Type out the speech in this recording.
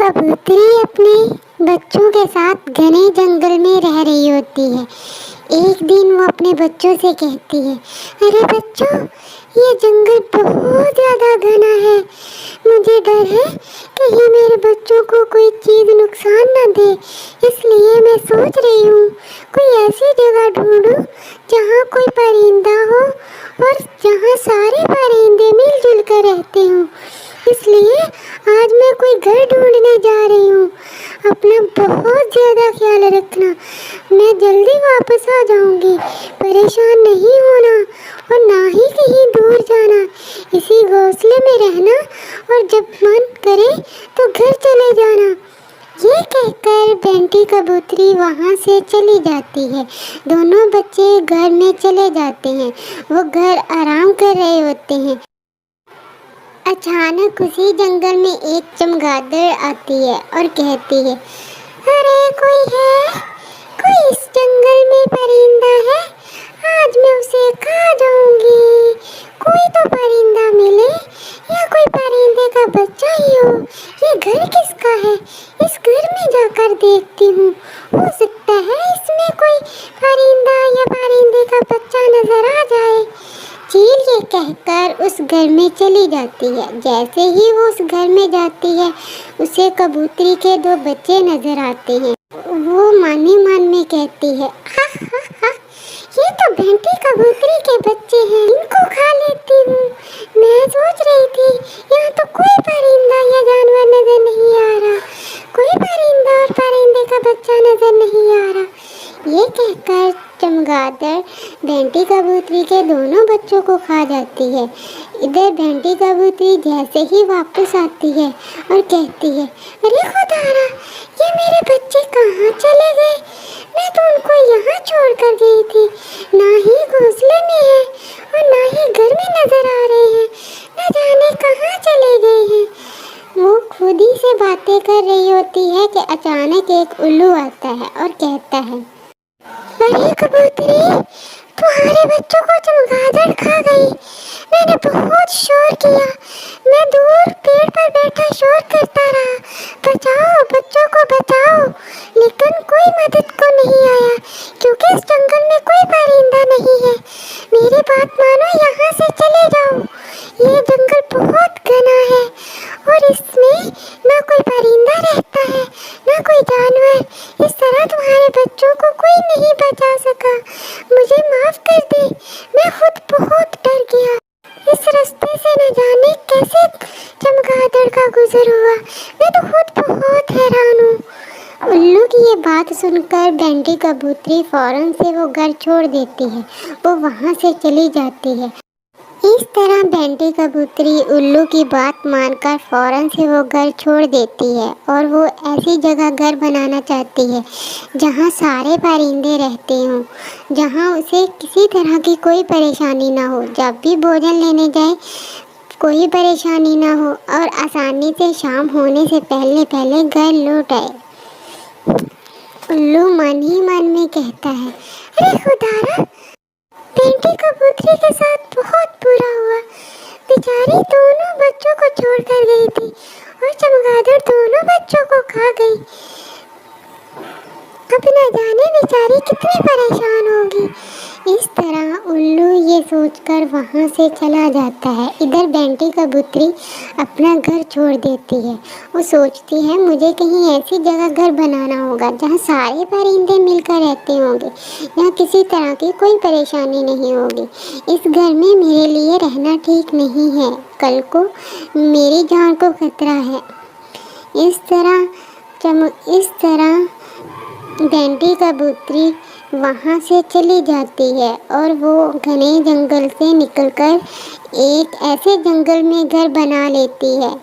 कबूतरी अपने बच्चों के साथ घने जंगल में रह रही होती है। एक दिन वो अपने बच्चों से कहती है, अरे बच्चों, ये जंगल बहुत ज़्यादा घना है। मुझे डर है कहीं मेरे बच्चों को कोई चीज़ नुकसान न दे, इसलिए मैं सोच रही हूँ कोई ऐसी जगह ढूंढूं जहाँ कोई परिंदा हो और जहाँ सारे परिंदे मिलजुल कर रहते हों। इसलिए आज मैं कोई घर ढूंढने जा रही हूँ। अपना बहुत ज़्यादा ख्याल रखना, मैं जल्दी वापस आ जाऊँगी। परेशान नहीं होना और ना ही कहीं दूर जाना, इसी घोंसले में रहना और जब मन करे तो घर चले जाना। ये कहकर बेंटी कबूतरी वहाँ से चली जाती है। दोनों बच्चे घर में चले जाते हैं। वो घर आराम कर रहे होते हैं। अचानक उसी जंगल में एक चमगादड़ आती है और कहती है, अरे कोई है? कोई इस जंगल में परिंदा है? आज मैं उसे खा जाऊंगी। कोई तो परिंदा मिले या कोई परिंदे का बच्चा ही हो। ये घर किसका है? इस घर में जाकर देखती हूँ, हो सकता है इसमें कोई परिंदा या परिंदे का बच्चा नजर आ जाए। चील ये कहकर उस घर में चली जाती है। जैसे ही वो उस घर में जाती है, उसे कबूतरी के दो बच्चे नजर आते हैं। वो मन ही मन में कहती है, हा हा हा, ये तो बेंटी कबूतरी के बच्चे हैं, इनको खा लेती हूँ। मैं सोच रही थी यहाँ तो कोई परिंदा या जानवर नजर नहीं आ रहा, कोई परिंदा और परिंदे का बच्चा नजर नहीं आ रहा। ये कहकर चमगादड़ बेंटी कबूतरी के दोनों बच्चों को खा जाती है। इधर बेंटी कबूतरी जैसे ही वापस आती है और कहती है, अरे खुदारा, ये मेरे बच्चे कहाँ चले गए? मैं तो उनको यहाँ छोड़ कर गई थी। ना ही घोंसले में है और ना ही घर में नजर आ रहे हैं। न जाने कहाँ चले गए हैं। वो खुद ही से बातें कर रही होती है कि अचानक एक उल्लू आता है और कहता है, अरे कबूतरी, तुम्हारे बच्चों को चमगादड़ खा गई। मैंने बहुत शोर किया, मैं दूर पेड़ पर बैठा शोर करता रहा, बचाओ बच्चों को बचाओ, लेकिन कोई मदद को नहीं आया क्योंकि इस जंगल में कोई परिंदा नहीं है। मेरी बात मानो, यहाँ से चले जाओ। ये जंगल बहुत घना है और इसमें ना कोई परिंदा रहता है ना कोई जानवर। इस तरह तुम्हारे बच्चों को कोई नहीं बचा सका। मुझे माफ कर दे, मैं खुद बहुत डर गया। इस रास्ते से न जाने कैसे चमगादड़ का गुजर हुआ। मैं तो खुद बहुत हैरान हूँ। उल्लू की ये बात सुनकर बेंटी कबूतरी फौरन से वो घर छोड़ देती है। वो वहाँ से चली जाती है। इस तरह बेंटी कबूतरी उल्लू की बात मानकर फौरन से वो घर छोड़ देती है और वो ऐसी जगह घर बनाना चाहती है जहाँ सारे परिंदे रहते हों, जहाँ उसे किसी तरह की कोई परेशानी ना हो। जब भी भोजन लेने जाए कोई परेशानी ना हो और आसानी से शाम होने से पहले पहले घर लौट आए। उल्लू मन ही मन में कहता है, अरे खुदारा, बेंटी कबूतरी के साथ बहुत बुरा हुआ। बेचारी दोनों बच्चों को छोड़ कर गई थी और चमगादड़ दोनों बच्चों को खा गई। अब न जाने बेचारी कितनी परेशान होगी। इस तरह उल्लू ये सोचकर वहाँ से चला जाता है। इधर बेंटी कबूतरी अपना घर छोड़ देती है। वो सोचती है मुझे कहीं ऐसी जगह घर बनाना होगा जहाँ सारे परिंदे मिलकर रहते होंगे, यहाँ किसी तरह की कोई परेशानी नहीं होगी। इस घर में मेरे लिए रहना ठीक नहीं है, कल को मेरी जान को खतरा है। इस तरह बेंटी कबूतरी वहाँ से चली जाती है और वो घने जंगल से निकलकर एक ऐसे जंगल में घर बना लेती है